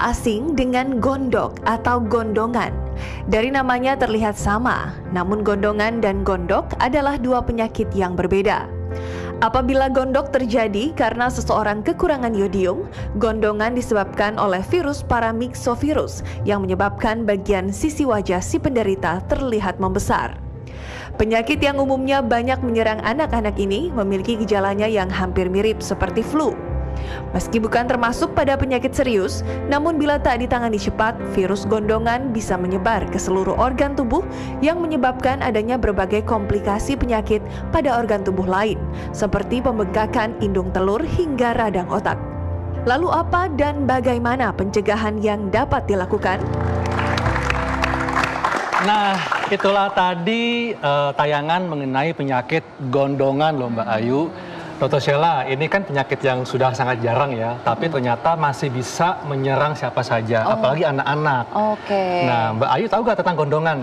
tak asing dengan gondok atau gondongan. Dari namanya terlihat sama, namun gondongan dan gondok adalah dua penyakit yang berbeda. Apabila gondok terjadi karena seseorang kekurangan yodium, gondongan disebabkan oleh virus paramyxovirus yang menyebabkan bagian sisi wajah si penderita terlihat membesar. Penyakit yang umumnya banyak menyerang anak-anak ini memiliki gejalanya yang hampir mirip seperti flu. Meski bukan termasuk pada penyakit serius, namun bila tak ditangani cepat, virus gondongan bisa menyebar ke seluruh organ tubuh yang menyebabkan adanya berbagai komplikasi penyakit pada organ tubuh lain, seperti pembengkakan indung telur hingga radang otak. Lalu apa dan bagaimana pencegahan yang dapat dilakukan? Nah, itulah tadi tayangan mengenai penyakit gondongan loh Mbak Ayu. Dr. Sheila, ini kan penyakit yang sudah sangat jarang ya, tapi ternyata masih bisa menyerang siapa saja, apalagi anak-anak. Oke. Nah, Mbak Ayu tahu gak tentang gondongan?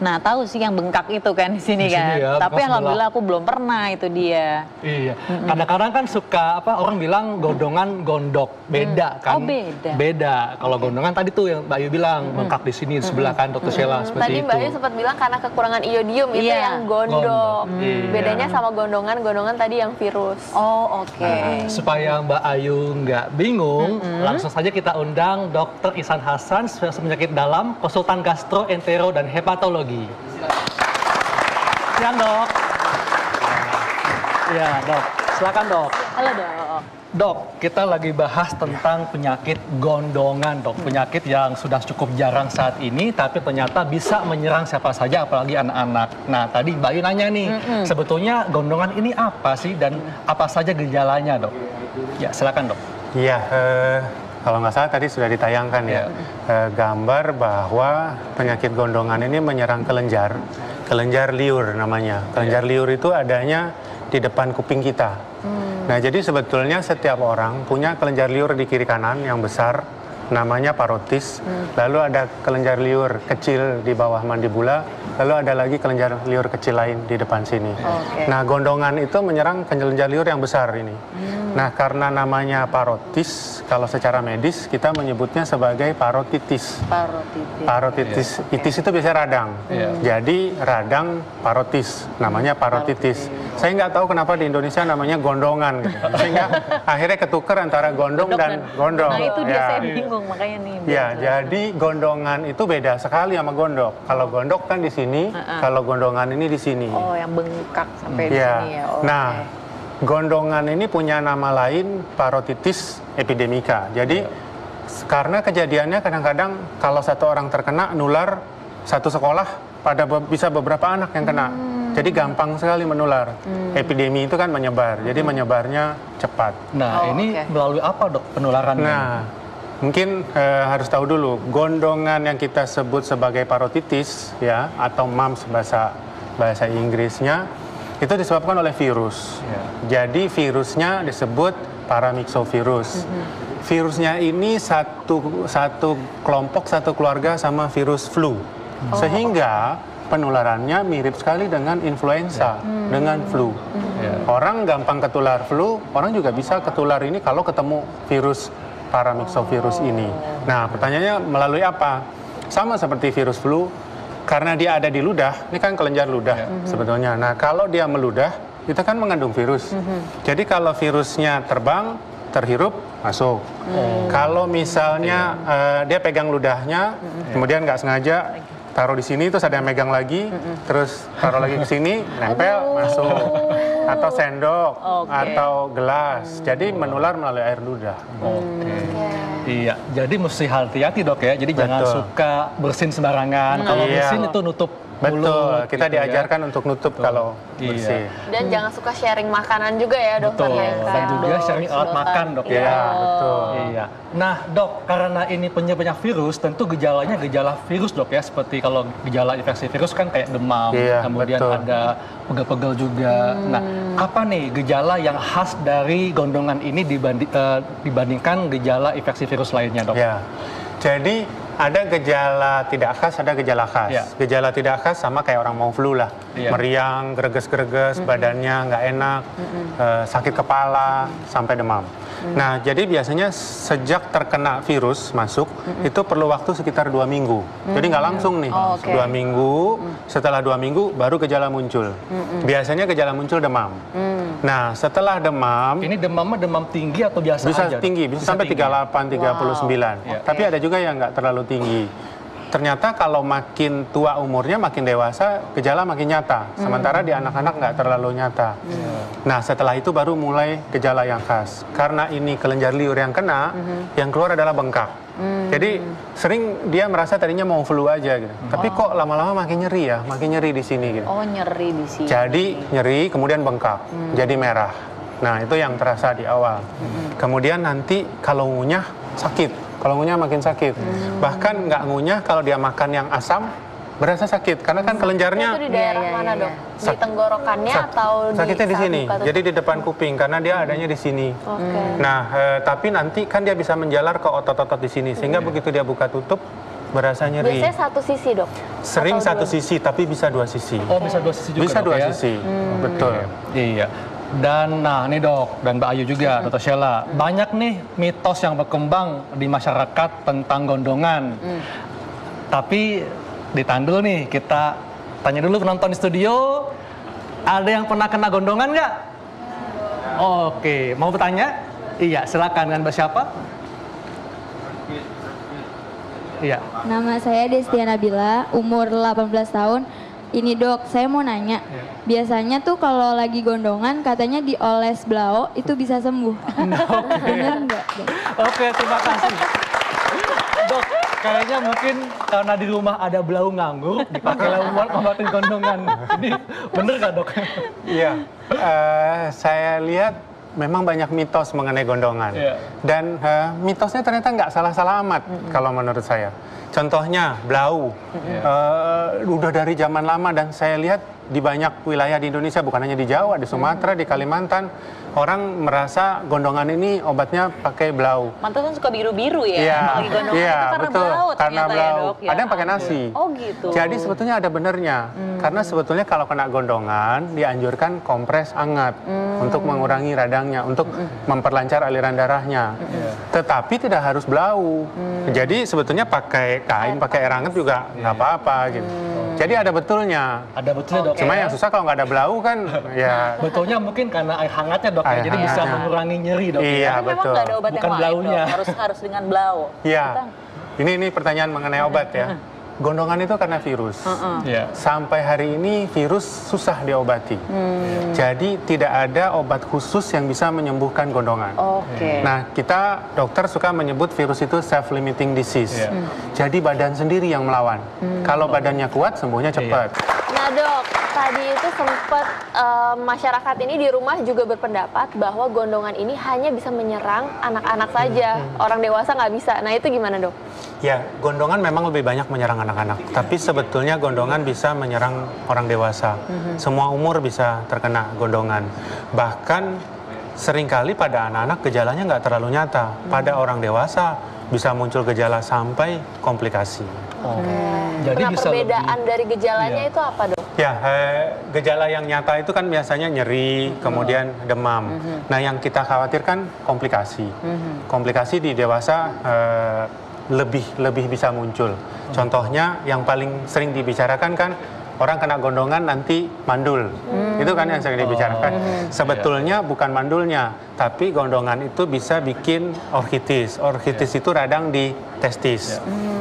Nah, tahu sih yang bengkak itu kan di sini kan. Ya, tapi alhamdulillah aku belum pernah, itu dia. Iya. Kadang-kadang kan suka orang bilang gondongan gondok, beda kan? Oh, beda. Beda. Kalau gondongan tadi tuh yang Mbak Ayu bilang bengkak di sini di sebelah kan Dr. Sheila seperti Tadi itu. Mbak Ayu sempat bilang karena kekurangan iodium itu yang gondok. Iya. Bedanya sama gondongan tadi yang virus. Oh, oke. Nah, supaya Mbak Ayu nggak bingung, langsung saja kita undang Dr. Ihsan Hasan, spesialis penyakit dalam, konsultan gastro, entero, dan hepatologi. Siang dok. Ya dok, silakan dok. Halo dok. Dok, kita lagi bahas tentang penyakit gondongan dok. Penyakit yang sudah cukup jarang saat ini, tapi ternyata bisa menyerang siapa saja, apalagi anak-anak. Nah tadi Mbak Ayu nanya nih, sebetulnya gondongan ini apa sih dan apa saja gejalanya dok? Ya silakan dok. Iya, kalau nggak salah tadi sudah ditayangkan ya, gambar bahwa penyakit gondongan ini menyerang kelenjar liur namanya. Kelenjar liur itu adanya di depan kuping kita. Nah, jadi sebetulnya setiap orang punya kelenjar liur di kiri kanan yang besar, namanya parotis. Lalu ada kelenjar liur kecil di bawah mandibula, lalu ada lagi kelenjar liur kecil lain di depan sini. Nah, gondongan itu menyerang kelenjar liur yang besar ini. Nah, karena namanya parotis, kalau secara medis kita menyebutnya sebagai parotitis. Parotitis, itis itu biasanya radang. Jadi radang parotis, namanya parotitis. Saya nggak tahu kenapa di Indonesia namanya gondongan, gitu. Sehingga akhirnya ketukar antara gondong dan gondong. Nah, itu dia saya bingung makanya nih. Ya, jadi gondongan itu beda sekali sama gondok. Kalau gondok kan di sini, kalau gondongan ini di sini. Oh, yang bengkak sampai di sini ya. Nah, gondongan ini punya nama lain parotitis epidemika. Jadi karena kejadiannya kadang-kadang kalau satu orang terkena nular satu sekolah bisa beberapa anak yang kena. Jadi gampang sekali menular. Epidemi itu kan menyebar. Jadi menyebarnya cepat. Nah, ini melalui apa dok penularannya? Nah, mungkin harus tahu dulu gondongan yang kita sebut sebagai parotitis ya atau mumps bahasa Inggrisnya itu disebabkan oleh virus. Jadi virusnya disebut paramyxovirus. Virusnya ini satu kelompok, satu keluarga sama virus flu. Sehingga penularannya mirip sekali dengan influenza, dengan flu. Orang gampang ketular flu, orang juga bisa ketular ini kalau ketemu virus paramyxovirus ini. Nah, pertanyaannya melalui apa? Sama seperti virus flu, karena dia ada di ludah, ini kan kelenjar ludah sebetulnya. Nah, kalau dia meludah, itu kan mengandung virus. Jadi kalau virusnya terbang, terhirup, masuk. Kalau misalnya dia pegang ludahnya, kemudian nggak sengaja taruh di sini, terus ada yang megang lagi, terus taruh lagi ke sini, nempel, masuk. Atau sendok, atau gelas. Jadi menular melalui air ludah. Iya, jadi mesti hati-hati dok ya. Jadi jangan suka bersin sembarangan. Kalau bersin itu nutup Betul, kita gitu diajarkan untuk nutup kalau bersih. Dan jangan suka sharing makanan juga ya dokter. Dan juga sharing alat makan dok ya. Betul. Iya. Nah dok, karena ini penyebabnya virus, tentu gejalanya gejala virus dok ya. Seperti kalau gejala infeksi virus kan kayak demam, kemudian ada pegel-pegel juga. Nah, apa nih gejala yang khas dari gondongan ini dibandingkan gejala infeksi virus lainnya dok? Ya, jadi Ada gejala tidak khas, ada gejala khas. Ya. Gejala tidak khas sama kayak orang mau flu lah. Iya. Meriang, greges-greges, badannya nggak enak, sakit kepala, sampai demam. Nah, jadi biasanya sejak terkena virus masuk, itu perlu waktu sekitar 2 minggu. Jadi nggak langsung nih, Oh, oke. 2 minggu, setelah 2 minggu baru gejala muncul. Biasanya gejala muncul demam. Nah, setelah demam, Ini demamnya demam tinggi atau biasa bisa aja? tinggi, bisa sampai tinggi. 38, 39. Iya. Tapi ada juga yang nggak terlalu tinggi. Ternyata kalau makin tua umurnya, makin dewasa, gejala makin nyata. Sementara di anak-anak nggak terlalu nyata. Nah, setelah itu baru mulai gejala yang khas. Karena ini kelenjar liur yang kena, yang keluar adalah bengkak. Jadi sering dia merasa tadinya mau flu aja gitu. Tapi kok lama-lama makin nyeri ya, makin nyeri di sini gitu. Oh, nyeri di sini. Jadi nyeri, kemudian bengkak, jadi merah. Nah, itu yang terasa di awal. Kemudian nanti kalau ngunyah sakit. Kalau ngunyah makin sakit. Bahkan nggak ngunyah kalau dia makan yang asam, berasa sakit. Karena kan kelenjarnya Itu di daerah Iya, iya, mana iya. dok? Di tenggorokannya atau di sakitnya di sini. sabuk atau- Jadi di depan kuping karena dia adanya di sini. Oke. Nah, tapi nanti kan dia bisa menjalar ke otot-otot di sini. Sehingga begitu dia buka tutup, berasa nyeri. Biasanya satu sisi dok. Sering Atau satu dua? sisi, tapi bisa 2 sisi. Oh, bisa 2 sisi juga, Bisa Dok, 2 ya? sisi, betul. Iya. Dan nah nih dok, dan Mbak Ayu juga, Dr. Sheila, banyak nih mitos yang berkembang di masyarakat tentang gondongan. Tapi ditahan dulu nih, kita tanya dulu penonton di studio, ada yang pernah kena gondongan nggak? Oke, mau bertanya? Iya, silakan dengan Mbak siapa? Iya. Nama saya Destia Nabila, umur 18 tahun. Ini dok, saya mau nanya. Biasanya tuh kalau lagi gondongan katanya dioles blau itu bisa sembuh. Bener nggak? Dok? Oke, terima kasih. Dok, kayaknya mungkin karena di rumah ada belau nganggur, dipakai buat ngobatin gondongan. Ini bener nggak dok? Iya, saya lihat memang banyak mitos mengenai gondongan. Iya. Dan mitosnya ternyata nggak salah-salah amat kalau menurut saya. Contohnya blau, udah dari zaman lama dan saya lihat di banyak wilayah di Indonesia, bukan hanya di Jawa, di Sumatera, di Kalimantan, orang merasa gondongan ini obatnya pakai blau. Mantan kan suka biru-biru ya, Iya, apalagi gondongan iya, itu karena betul. blau Karena ternyata ya blau. dok. Ya Ada yang pakai ampun. nasi. Oh gitu. Jadi sebetulnya ada benernya. Karena sebetulnya kalau kena gondongan, dianjurkan kompres hangat untuk mengurangi radangnya, untuk memperlancar aliran darahnya. Tetapi tidak harus blau. Jadi sebetulnya pakai kain, pakai air hangat juga nggak apa-apa gitu. Jadi ada betulnya. Ada betulnya dok. Cuma yang susah kalau nggak ada blau kan, ya. Betulnya mungkin karena air hangatnya dok, ya. Air Jadi bisa hangatnya. mengurangi nyeri dok. Iya, Tapi memang betul. nggak ada obat Bukan yang lain blaunya. dok, harus dengan blau. Iya. Kita- Ini pertanyaan mengenai obat ya. Gondongan itu karena virus. Iya. Sampai hari ini virus susah diobati. Jadi tidak ada obat khusus yang bisa menyembuhkan gondongan. Oke. Nah, kita dokter suka menyebut virus itu self-limiting disease. Iya. Jadi badan sendiri yang melawan. Kalau badannya kuat, sembuhnya cepat. Nah dok, tadi itu sempat masyarakat ini di rumah juga berpendapat bahwa gondongan ini hanya bisa menyerang anak-anak saja, orang dewasa nggak bisa. Nah itu gimana dok? Ya, gondongan memang lebih banyak menyerang anak-anak. Tapi sebetulnya gondongan bisa menyerang orang dewasa. Semua umur bisa terkena gondongan. Bahkan seringkali pada anak-anak gejalanya nggak terlalu nyata. Pada orang dewasa bisa muncul gejala sampai komplikasi. Jadi Nah bisa perbedaan lebih. dari gejalanya Iya. itu apa dok? Ya, gejala yang nyata itu kan biasanya nyeri, kemudian demam. Nah, yang kita khawatirkan komplikasi. Komplikasi di dewasa lebih bisa muncul. Contohnya yang paling sering dibicarakan kan orang kena gondongan nanti mandul. Itu kan yang sering dibicarakan. Sebetulnya bukan mandulnya, tapi gondongan itu bisa bikin orkitis. Orkitis itu radang di testis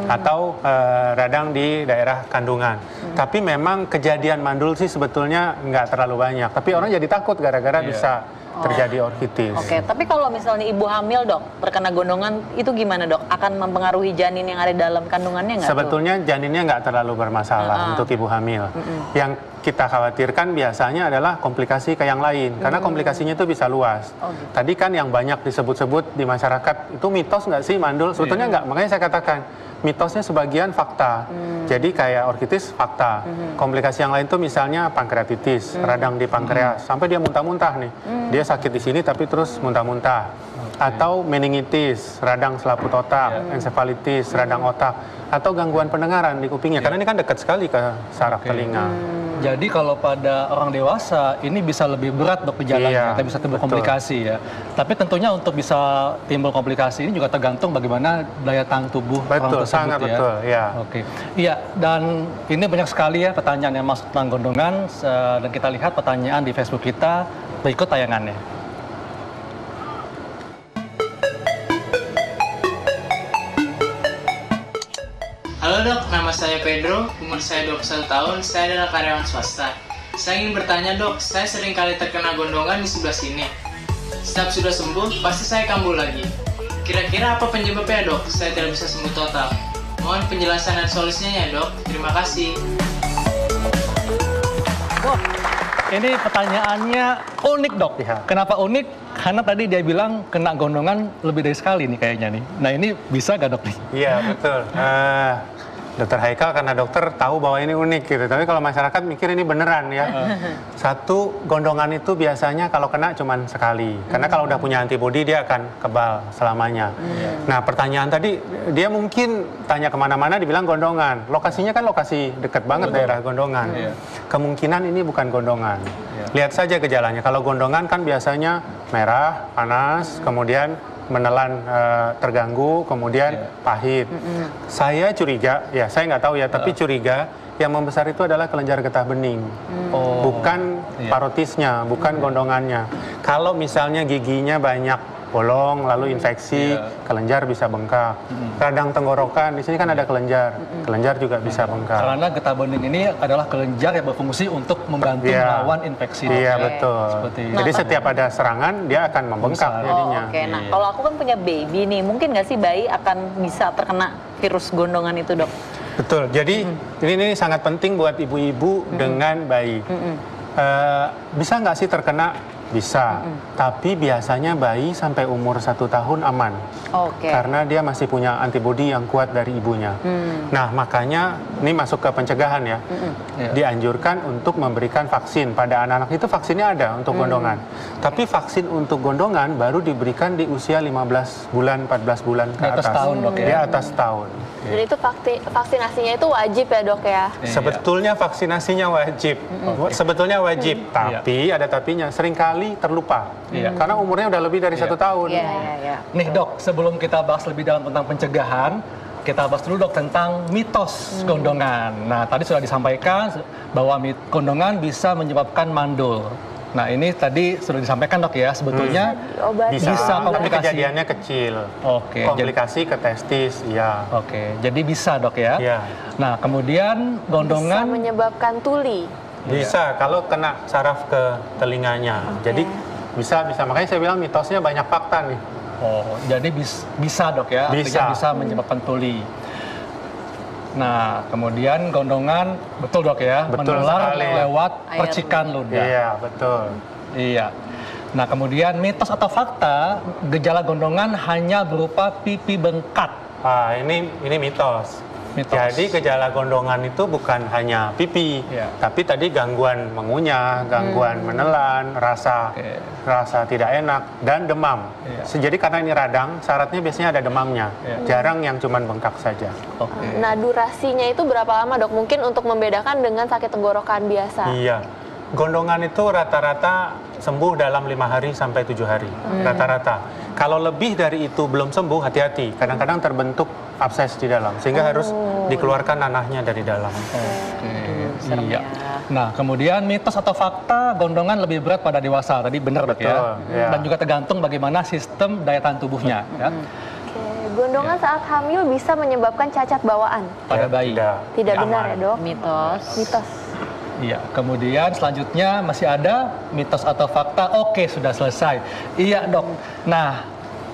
atau radang di daerah kandungan. Tapi memang kejadian mandul sih sebetulnya nggak terlalu banyak. Tapi orang jadi takut gara-gara bisa terjadi orkitis. Oke, tapi kalau misalnya ibu hamil dok, terkena gondongan itu gimana dok? Akan mempengaruhi janin yang ada dalam kandungannya nggak? Sebetulnya janinnya nggak terlalu bermasalah untuk ibu hamil. Yang kita khawatirkan biasanya adalah komplikasi ke yang lain, karena komplikasinya itu bisa luas. Tadi kan yang banyak disebut-sebut di masyarakat itu mitos nggak sih, Mandul? Sebetulnya nggak, makanya saya katakan mitosnya sebagian fakta. Jadi kayak orkitis fakta. Komplikasi yang lain tuh misalnya pankreatitis, radang di pankreas, sampai dia muntah-muntah nih. Dia sakit di sini tapi terus muntah-muntah. Atau meningitis, radang selaput otak, ensefalitis, radang otak, atau gangguan pendengaran di kupingnya. Karena ini kan dekat sekali ke saraf telinga. Jadi kalau pada orang dewasa ini bisa lebih berat dok gejalanya, atau bisa timbul betul. komplikasi ya. Tapi tentunya untuk bisa timbul komplikasi ini juga tergantung bagaimana daya tahan tubuh orang Betul, tersebut sangat ya. betul, ya. Oke, iya, dan ini banyak sekali ya pertanyaan yang masuk tentang gondongan, dan kita lihat pertanyaan di Facebook kita, berikut tayangannya. Halo dok, nama saya Pedro, umur saya 21 tahun, saya adalah karyawan swasta. Saya ingin bertanya dok, saya sering kali terkena gondongan di sebelah sini. Setiap sudah sembuh, pasti saya kambuh lagi. Kira-kira apa penyebabnya dok? Saya tidak bisa sembuh total. Mohon penjelasan dan solusinya ya dok, terima kasih. Dok, ini pertanyaannya unik dok. Iya. Kenapa unik? Karena tadi dia bilang kena gondongan lebih dari sekali nih kayaknya nih. Nah ini bisa gak dok nih? Iya, betul. Dokter Haikal karena dokter tahu bahwa ini unik gitu. Tapi kalau masyarakat mikir ini beneran ya. Satu, gondongan itu biasanya kalau kena cuman sekali. Karena kalau udah punya antibodi dia akan kebal selamanya. Nah pertanyaan tadi, dia mungkin tanya kemana-mana dibilang gondongan. Lokasinya kan lokasi dekat banget daerah gondongan. Kemungkinan ini bukan gondongan. Lihat saja gejalanya. Kalau gondongan kan biasanya merah, panas, kemudian menelan terganggu, kemudian pahit. Saya curiga, ya saya nggak tahu ya, tapi curiga yang membesar itu adalah kelenjar getah bening, bukan parotisnya, bukan gondongannya. Kalau misalnya giginya banyak bolong, lalu infeksi, kelenjar bisa bengkak. Radang tenggorokan, di sini kan ada kelenjar, kelenjar juga bisa bengkak. Karena getah bening ini adalah kelenjar yang berfungsi untuk membantu melawan infeksi. dok, Iya, ya. betul. Seperti itu. Jadi setiap ada serangan, dia akan membengkak Besar. jadinya. Oke, nah kalau aku kan punya baby nih, mungkin nggak sih bayi akan bisa terkena virus gondongan itu dok? Betul. Jadi ini sangat penting buat ibu-ibu dengan bayi. Bisa nggak sih terkena? Bisa. Tapi biasanya bayi sampai umur 1 tahun aman. Oke. Karena dia masih punya antibodi yang kuat dari ibunya. Nah, makanya ini masuk ke pencegahan ya. Dianjurkan untuk memberikan vaksin. Pada anak-anak itu vaksinnya ada untuk gondongan. Tapi vaksin untuk gondongan baru diberikan di usia 15 bulan, 14 bulan ke Di atas atas. tahun, dok, ya? Di atas tahun. Dan itu vaksinasinya itu wajib ya dok ya? Sebetulnya vaksinasinya wajib. Sebetulnya wajib. Tapi ada tapinya. Seringkali terlupa. Karena umurnya udah lebih dari 1 tahun. Iya. Nih dok, sebelum kita bahas lebih dalam tentang pencegahan, kita bahas dulu dok tentang mitos gondongan. Nah tadi sudah disampaikan bahwa gondongan bisa menyebabkan mandul. Nah ini tadi sudah disampaikan dok ya, sebetulnya Bisa, tapi komplikasi. kejadiannya kecil. Oke, Komplikasi ke testis, iya. Oke, jadi bisa dok ya. Iya. Nah kemudian Bisa gondongan menyebabkan tuli. Bisa kalau kena saraf ke telinganya. Jadi bisa. Makanya saya bilang mitosnya banyak fakta nih. Oh, jadi bisa dok ya, artinya bisa menyebabkan tuli. Nah, kemudian gondongan, betul dok ya, Betul menular sekali. lewat Air percikan ludah. Iya, betul. Iya. Nah, kemudian mitos atau fakta, gejala gondongan hanya berupa pipi bengkak. Ini mitos. Mitos. Jadi gejala gondongan itu bukan hanya pipi, tapi tadi gangguan mengunyah, gangguan menelan, rasa tidak enak, dan demam. Jadi karena ini radang, syaratnya biasanya ada demamnya. Jarang yang cuman bengkak saja. Nah durasinya itu berapa lama dok? Mungkin untuk membedakan dengan sakit tenggorokan biasa. Iya. Gondongan itu rata-rata sembuh dalam 5 hari sampai 7 hari. Rata-rata. Kalau lebih dari itu belum sembuh, hati-hati. Kadang-kadang terbentuk abses di dalam, sehingga harus dikeluarkan nanahnya dari dalam. Iya. Nah, kemudian mitos atau fakta gondongan lebih berat pada dewasa. Tadi benar dok ya. Betul, iya. Dan juga tergantung bagaimana sistem daya tahan tubuhnya. Ya. Gondongan saat hamil bisa menyebabkan cacat bawaan. Pada bayi. Tidak benar ya dok? Mitos. Mitos. Iya, kemudian selanjutnya masih ada mitos atau fakta. Oke, sudah selesai. Iya, dok. Nah,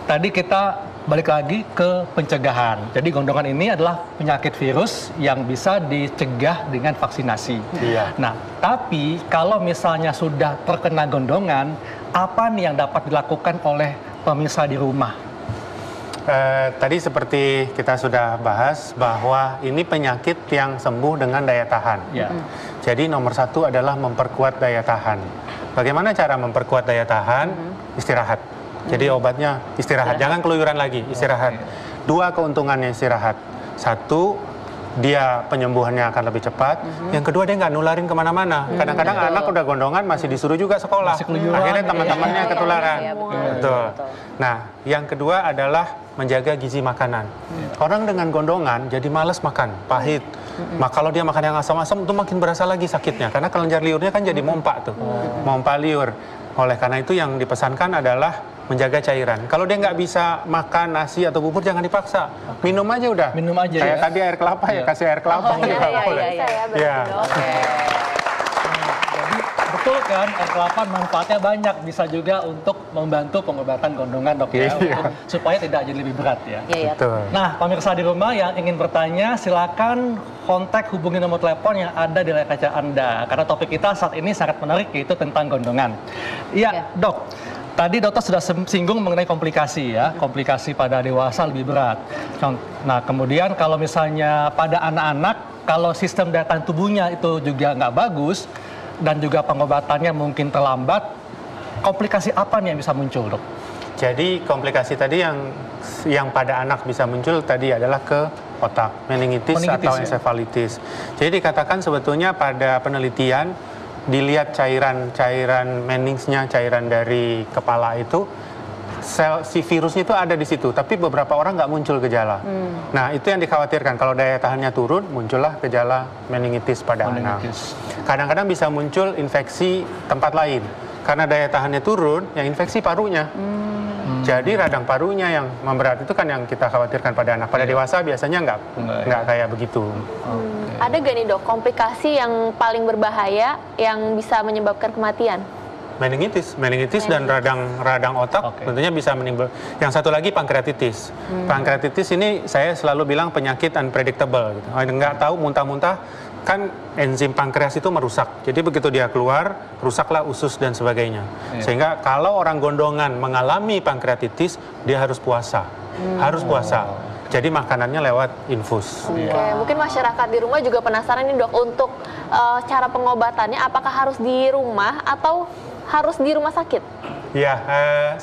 tadi kita balik lagi ke pencegahan. Jadi gondongan ini adalah penyakit virus yang bisa dicegah dengan vaksinasi. Iya. Nah, tapi kalau misalnya sudah terkena gondongan, apa nih yang dapat dilakukan oleh pemirsa di rumah? Tadi seperti kita sudah bahas bahwa ini penyakit yang sembuh dengan daya tahan. Ya. Jadi nomor satu adalah memperkuat daya tahan. Bagaimana cara memperkuat daya tahan? Istirahat. Jadi obatnya istirahat. Jangan keluyuran lagi, istirahat. Dua keuntungannya istirahat. Satu, dia penyembuhannya akan lebih cepat. Yang kedua, dia nggak nularin kemana-mana. Kadang-kadang anak udah gondongan masih disuruh juga sekolah. Akhirnya teman-temannya ketularan. Betul. Nah, yang kedua adalah menjaga gizi makanan. Orang dengan gondongan jadi malas makan, pahit. Kalau dia makan yang asam-asam itu makin berasa lagi sakitnya. Karena kelenjar liurnya kan jadi mompa tuh. Mompa liur. Oleh karena itu yang dipesankan adalah menjaga cairan. Kalau dia nggak bisa makan nasi atau bubur, jangan dipaksa. Minum aja udah. Minum aja Kayak ya. tadi air kelapa ya, kasih air kelapa. Iya. Jadi betul kan, air kelapa manfaatnya banyak, bisa juga untuk membantu pengobatan gondongan dok ya, supaya tidak jadi lebih berat ya. Betul. Nah, pemirsa di rumah yang ingin bertanya, silakan kontak hubungi nomor telepon yang ada di layar kaca Anda. Karena topik kita saat ini sangat menarik, yaitu tentang gondongan. Iya, dok. Tadi dokter sudah singgung mengenai komplikasi ya, komplikasi pada dewasa lebih berat. Nah, kemudian kalau misalnya pada anak-anak, kalau sistem daya tahan tubuhnya itu juga nggak bagus, dan juga pengobatannya mungkin terlambat, komplikasi apa nih yang bisa muncul, dok? Jadi komplikasi tadi yang pada anak bisa muncul tadi adalah ke otak, meningitis atau ensefalitis. Jadi dikatakan sebetulnya pada penelitian dilihat cairan meningsnya, cairan dari kepala itu, si virusnya itu ada di situ, tapi beberapa orang nggak muncul gejala. Nah, itu yang dikhawatirkan. Kalau daya tahannya turun, muncullah gejala meningitis pada anak. Kadang-kadang bisa muncul infeksi tempat lain. Karena daya tahannya turun, yang infeksi parunya. Jadi radang parunya yang memberat itu kan yang kita khawatirkan pada anak. Pada dewasa biasanya nggak kayak begitu. Ada gak nih dok komplikasi yang paling berbahaya yang bisa menyebabkan kematian? Meningitis dan radang otak tentunya bisa menimbulkan. Yang satu lagi pankreatitis. Pankreatitis ini saya selalu bilang penyakit unpredictable. Gitu. Nggak tahu, muntah-muntah kan enzim pankreas itu merusak. Jadi begitu dia keluar, rusaklah usus dan sebagainya. Sehingga kalau orang gondongan mengalami pankreatitis, dia harus puasa. Harus puasa. Jadi makanannya lewat infus. Oke, mungkin masyarakat di rumah juga penasaran nih dok, untuk cara pengobatannya apakah harus di rumah atau harus di rumah sakit? Ya,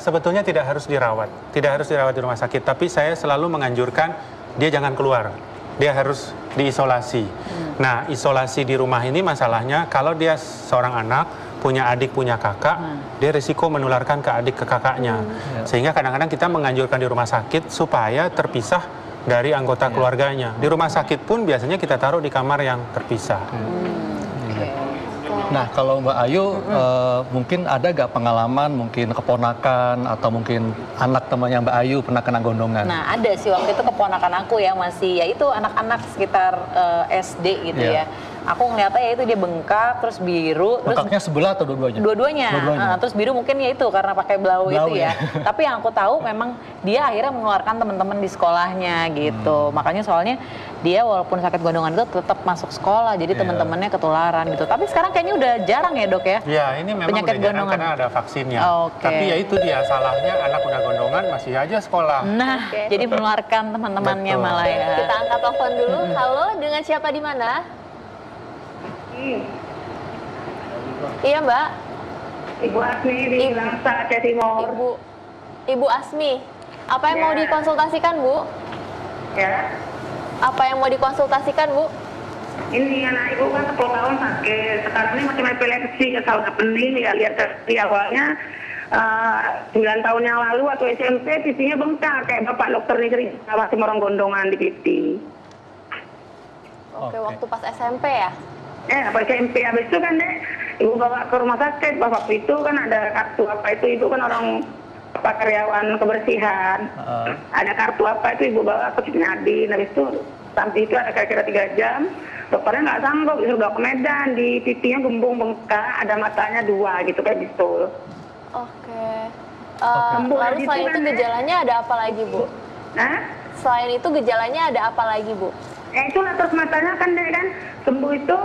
sebetulnya tidak harus dirawat. Tidak harus dirawat di rumah sakit. Tapi saya selalu menganjurkan dia jangan keluar. Dia harus diisolasi. Nah, isolasi di rumah ini masalahnya kalau dia seorang anak, punya adik, punya kakak, dia risiko menularkan ke adik, ke kakaknya. Sehingga kadang-kadang kita menganjurkan di rumah sakit supaya terpisah dari anggota keluarganya. Di rumah sakit pun biasanya kita taruh di kamar yang terpisah. Nah, kalau Mbak Ayu, mungkin ada gak pengalaman, mungkin keponakan atau mungkin anak temannya Mbak Ayu pernah kena gondongan? Nah, ada sih waktu itu keponakan aku ya, masih ya itu anak-anak sekitar SD gitu ya. Aku ngeliatnya ya itu dia bengkak, terus biru. Bengkaknya sebelah atau dua-duanya? Dua-duanya. Terus biru mungkin ya itu karena pakai blau itu ya. Tapi yang aku tahu memang dia akhirnya mengeluarkan teman-teman di sekolahnya gitu. Makanya soalnya dia walaupun sakit gondongan itu tetap masuk sekolah, jadi teman-temannya ketularan gitu. Tapi sekarang kayaknya udah jarang ya dok ya? Ya, ini memang penyakit udah jarang gondongan karena ada vaksinnya. Tapi ya itu dia salahnya, anak udah gondongan masih aja sekolah. Nah, jadi menularkan teman-temannya malah ya. Kita angkat telepon dulu. Halo, dengan siapa di mana? Iya Mbak. Ibu Asmi di Langsa, Aceh Timur. Ibu Asmi, apa yang mau dikonsultasikan Bu? Ya. Apa yang mau dikonsultasikan Bu? Ini anak ibu kan 10 tahun sakit. Sekarang ini macam epilepsi, saluran pening ya. Lihat dari awalnya 9 tahun yang lalu waktu SMP pipinya bengkak kayak bapak dokter negeri masih orang gondongan di pipi. Oke, waktu pas SMP ya? Pas SMP habis itu kan deh ibu bawa ke rumah sakit. Bapak itu kan ada kartu apa itu, ibu kan orang karyawan kebersihan. Ada kartu apa itu ibu bawa ke Cignadin. Habis itu sampai itu ada kira-kira 3 jam. Dokternya nggak sanggup, disuruh bawa ke Medan. Di pipinya gembung bengkak, ada matanya 2 gitu kayak bisul. Lalu selain itu gejalanya ada apa lagi Bu? Nah, Selain itu gejalanya ada apa lagi, Bu? ya itulah terus matanya kan dia kan sembuh itu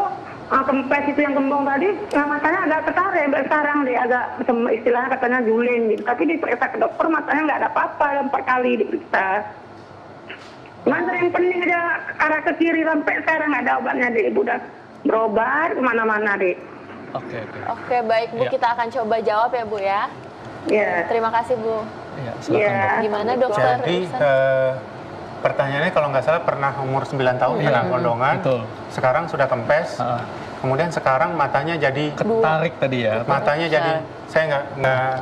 kempes itu yang kembung tadi, matanya agak ketarik sekarang dia agak istilahnya katanya juling gitu. Tapi diperiksa ke dokter matanya nggak ada apa-apa, 4 kali diperiksa. Cuman yang penting aja arah ke kiri sampai sekarang ada obatnya deh, Ibu udah berobat kemana-mana deh. Oke. Oke, baik Bu, Ya. kita akan coba jawab ya Bu ya. Ya. Terima kasih Bu. Ya, silakan Ya. Dok. Gimana dokter? Jadi pertanyaannya kalau nggak salah pernah umur 9 tahun Iya, kena gondongan, betul. sekarang sudah kempes, Ah. kemudian sekarang matanya jadi Ketarik tadi ya. matanya jadi saya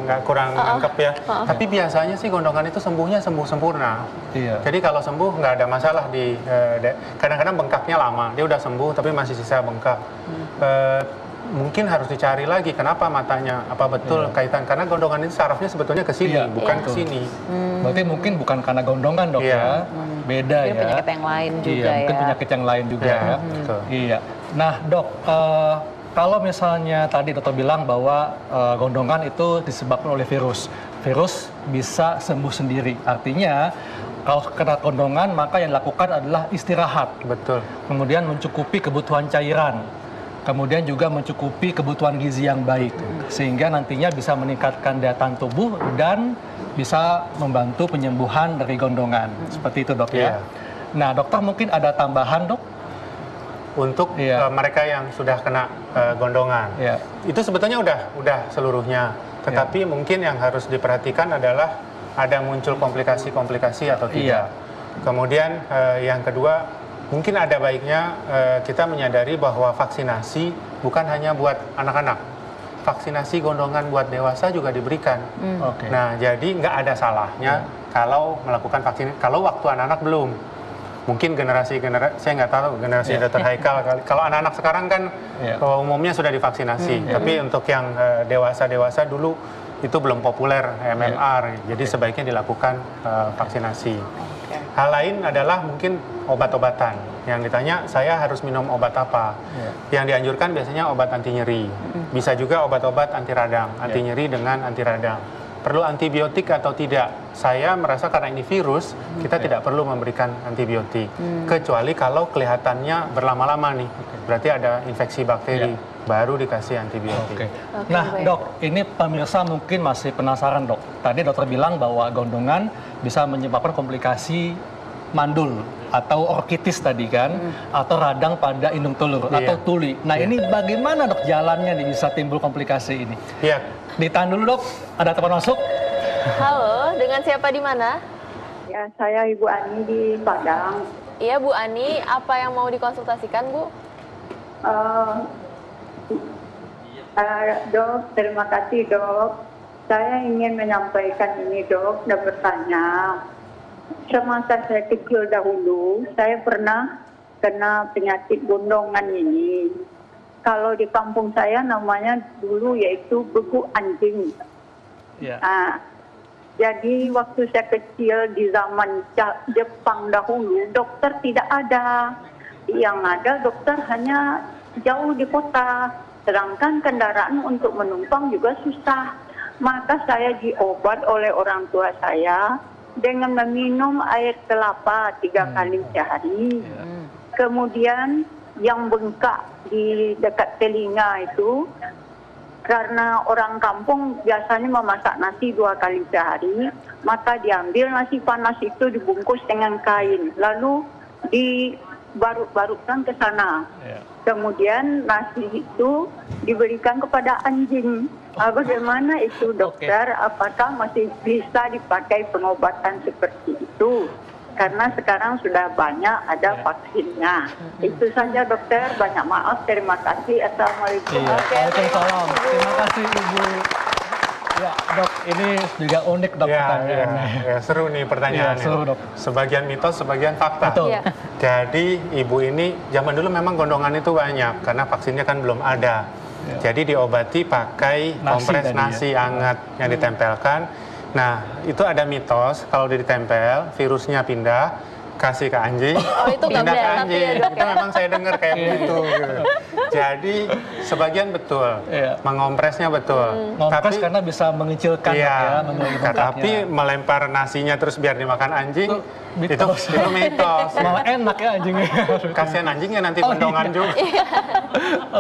nggak kurang nangkep ya. Tapi biasanya sih gondongan itu sembuhnya sembuh sempurna. Iya. Jadi kalau sembuh nggak ada masalah di kadang-kadang bengkaknya lama, dia udah sembuh tapi masih sisa bengkak. Mungkin harus dicari lagi kenapa matanya, apa betul kaitan, karena gondongan itu sarafnya sebetulnya ke sini, Iya, bukan iya. ke sini. Berarti mungkin bukan karena gondongan Dok Iya. ya. Beda Mungkin ya. penyakit yang lain juga Iya, mungkin ya. penyakit yang lain juga Iya, ya. betul. Iya. Nah, Dok, kalau misalnya tadi dokter bilang bahwa gondongan itu disebabkan oleh virus. Virus bisa sembuh sendiri. Artinya kalau kena gondongan maka yang dilakukan adalah istirahat. Betul. Kemudian mencukupi kebutuhan cairan. Kemudian juga mencukupi kebutuhan gizi yang baik. Sehingga nantinya bisa meningkatkan daya tahan tubuh dan bisa membantu penyembuhan dari gondongan. Seperti itu Dok ya. Iya. Nah dokter mungkin ada tambahan Dok? Untuk Iya. mereka yang sudah kena gondongan, Iya. itu sebetulnya udah seluruhnya. Tetapi mungkin yang harus diperhatikan adalah ada muncul komplikasi-komplikasi atau tidak. Kemudian yang kedua, mungkin ada baiknya kita menyadari bahwa vaksinasi bukan hanya buat anak-anak. Vaksinasi gondongan buat dewasa juga diberikan. Oke. Nah, jadi nggak ada salahnya kalau melakukan vaksin. Kalau waktu anak-anak belum. Mungkin generasi saya nggak tahu generasi Dr. Haikal. Kalau anak-anak sekarang kan umumnya sudah divaksinasi. Tapi untuk yang dewasa-dewasa dulu itu belum populer MMR. Jadi sebaiknya dilakukan vaksinasi. Hal lain adalah mungkin obat-obatan. Yang ditanya, saya harus minum obat apa? Yang dianjurkan biasanya obat anti nyeri. Bisa juga obat-obat anti radang, anti nyeri dengan anti radang. Perlu antibiotik atau tidak? Saya merasa karena ini virus, kita tidak perlu memberikan antibiotik. Kecuali kalau kelihatannya berlama-lama nih. Berarti ada infeksi bakteri, baru dikasih antibiotik. Oke. Nah, Dok, ini pemirsa mungkin masih penasaran, Dok. Tadi dokter bilang bahwa gondongan bisa menyebabkan komplikasi mandul atau orkitis tadi kan, atau radang pada indung telur atau tuli. Nah, ini bagaimana Dok jalannya nih bisa timbul komplikasi ini? Iya. Ditahan dulu Dok, ada telepon masuk. Halo, dengan siapa di mana? Ya, saya Ibu Ani di Padang. Iya Bu Ani, apa yang mau dikonsultasikan Bu? Dok, terima kasih Dok. Saya ingin menyampaikan ini Dok dan bertanya. Semasa saya kecil dahulu, saya pernah kena penyakit gondongan ini. Kalau di kampung saya namanya dulu yaitu beku anjing. Jadi waktu saya kecil di zaman Jepang dahulu, dokter tidak ada. Yang ada dokter hanya jauh di kota. Sedangkan kendaraan untuk menumpang juga susah. Maka saya diobat oleh orang tua saya dengan meminum air kelapa 3 kali sehari. Kemudian yang bengkak di dekat telinga itu, karena orang kampung biasanya memasak nasi 2 kali sehari, maka diambil nasi panas itu dibungkus dengan kain, lalu dibaruk-barukkan ke sana. Kemudian nasi itu diberikan kepada anjing. Bagaimana itu dokter? Apakah masih bisa dipakai pengobatan seperti itu? Karena sekarang sudah banyak ada vaksinnya. Itu saja dokter, banyak maaf, terima kasih. Assalamualaikum. Waalaikumsalam. Terima kasih Ibu. Ya Dok, ini juga unik Dok pertanyaannya. Ya, seru nih pertanyaannya. Iya, seru, Dok. Sebagian mitos, sebagian fakta. Betul. Iya. Jadi ibu ini zaman dulu memang gondongan itu banyak karena vaksinnya kan belum ada. Jadi diobati pakai kompres tadi nasi hangat yang ditempelkan. Nah, itu ada mitos kalau ditempel virusnya pindah, kasih ke anjing, Oh, itu nggak pindah ke benar, anjing. tapi ya, Dok, Itu memang saya dengar kayak begitu. Gitu. Jadi sebagian betul, Iya. mengompresnya betul. Ngompres karena bisa mengecilkan iya, ya, mengurangi bengkaknya. tapi melempar nasinya terus biar dimakan anjing, itu mitos. mitos. Malah enak ya anjingnya. Kasihan anjingnya nanti Oh, gondongan iya. juga.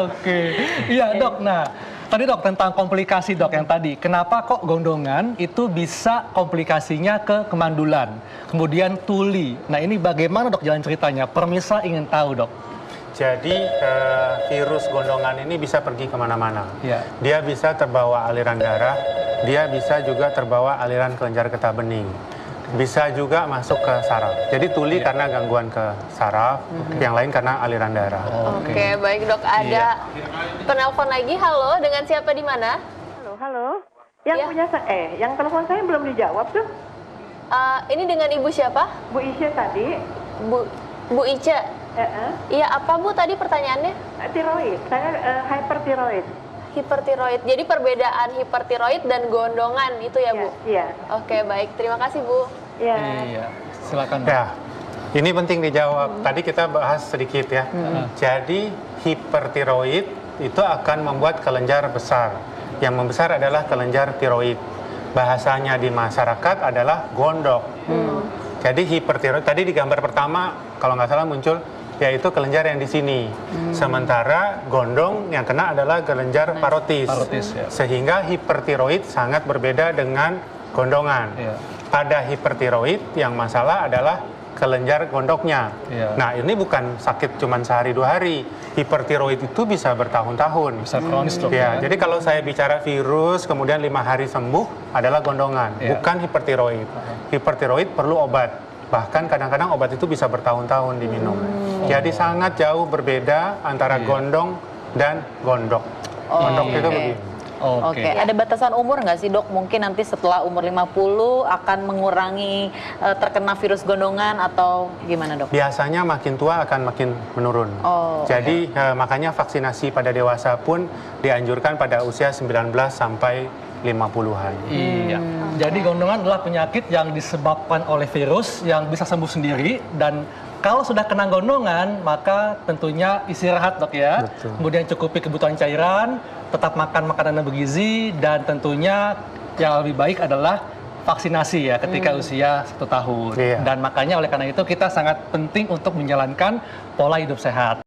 Oke, iya dok. Nah, tadi dok tentang komplikasi dok yang tadi. Kenapa kok gondongan itu bisa komplikasinya ke kemandulan, kemudian tuli. Nah ini bagaimana dok jalan ceritanya? Permisa ingin tahu dok. Jadi virus gondongan ini bisa pergi kemana-mana. Iya. Dia bisa terbawa aliran darah, dia bisa juga terbawa aliran kelenjar getah bening. Bisa juga masuk ke saraf. Jadi tuli karena gangguan ke saraf, yang lain karena aliran darah. Oke, baik dok. Ada penelpon lagi. Halo, dengan siapa di mana? Halo. Yang Iya. punya yang telepon saya belum dijawab tuh. Ini dengan ibu siapa? Bu Isya tadi. Bu Ica. Iya, apa Bu tadi pertanyaannya? Tiroid. Saya hypertiroid. Hipertiroid. Jadi perbedaan hipertiroid dan gondongan itu ya, Bu? Iya. Oke, baik. Terima kasih, Bu. Iya, silakan dok. Ya, ini penting dijawab. Tadi kita bahas sedikit ya. Jadi hipertiroid itu akan membuat kelenjar besar. Yang membesar adalah kelenjar tiroid. Bahasanya di masyarakat adalah gondok. Jadi hipertiroid tadi di gambar pertama kalau nggak salah muncul yaitu kelenjar yang di sini. Sementara gondong yang kena adalah kelenjar parotis. Parotis, ya. Sehingga hipertiroid sangat berbeda dengan gondongan. Iya. Pada hipertiroid yang masalah adalah kelenjar gondoknya. Iya. Nah ini bukan sakit cuma sehari 2 hari. Hipertiroid itu bisa bertahun-tahun. Bisa kronis dok Ya, ya. jadi kalau saya bicara virus kemudian 5 hari sembuh adalah gondongan, Iya. bukan hipertiroid. Hipertiroid perlu obat. Bahkan kadang-kadang obat itu bisa bertahun-tahun diminum. Jadi sangat jauh berbeda antara gondong dan gondok. Gondok itu begitu. Oke, ada batasan umur nggak sih dok? Mungkin nanti setelah umur 50 akan mengurangi terkena virus gondongan atau gimana dok? Biasanya makin tua akan makin menurun. Jadi makanya vaksinasi pada dewasa pun dianjurkan pada usia 19 sampai 50-an. Iya. Jadi gondongan adalah penyakit yang disebabkan oleh virus yang bisa sembuh sendiri dan kalau sudah kena gondongan maka tentunya istirahat dok ya. Betul. Kemudian cukupi kebutuhan cairan, tetap makan makanan yang bergizi dan tentunya yang lebih baik adalah vaksinasi ya ketika usia 1 tahun. Iya. Dan makanya oleh karena itu kita sangat penting untuk menjalankan pola hidup sehat.